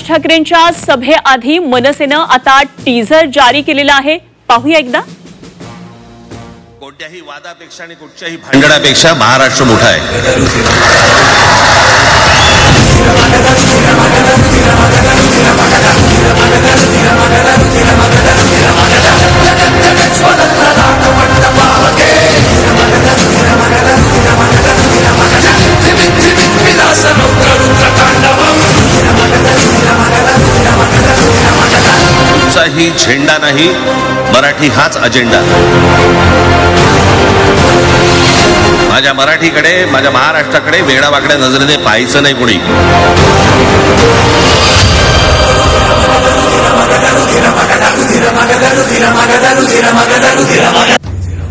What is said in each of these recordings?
ठाकरेंच्या सभेआधी मनसेनं आता टीझर जारी केलेला आहे. पाहूया एकदा. कोणत्याही वादापेक्षा आणि कुठच्याही भांडणापेक्षा महाराष्ट्र मोठा आहे. ही झेंडा नाही, मराठी हाच अजेंडा. माझ्या मराठीकडे, माझ्या महाराष्ट्राकडे वेडा वाकड्या नजरेने पाहायचं नाही कोणी.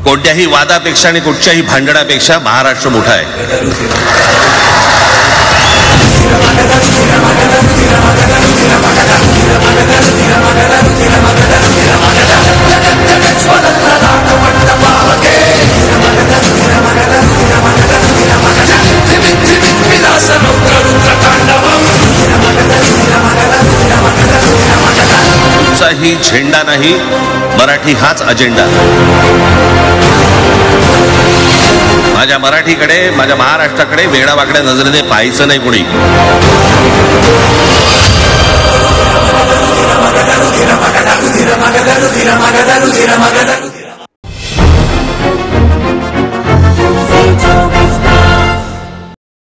कोणत्याही वादापेक्षा आणि कुठच्याही भांडणापेक्षा महाराष्ट्र मोठा आहे. ही झेंडा नाही, मराठी हाच अजेंडा. माझ्या मराठीकडे, माझ्या महाराष्ट्राकडे वेडा वाकड्या नजरेने पाहायचं नाही कोणी.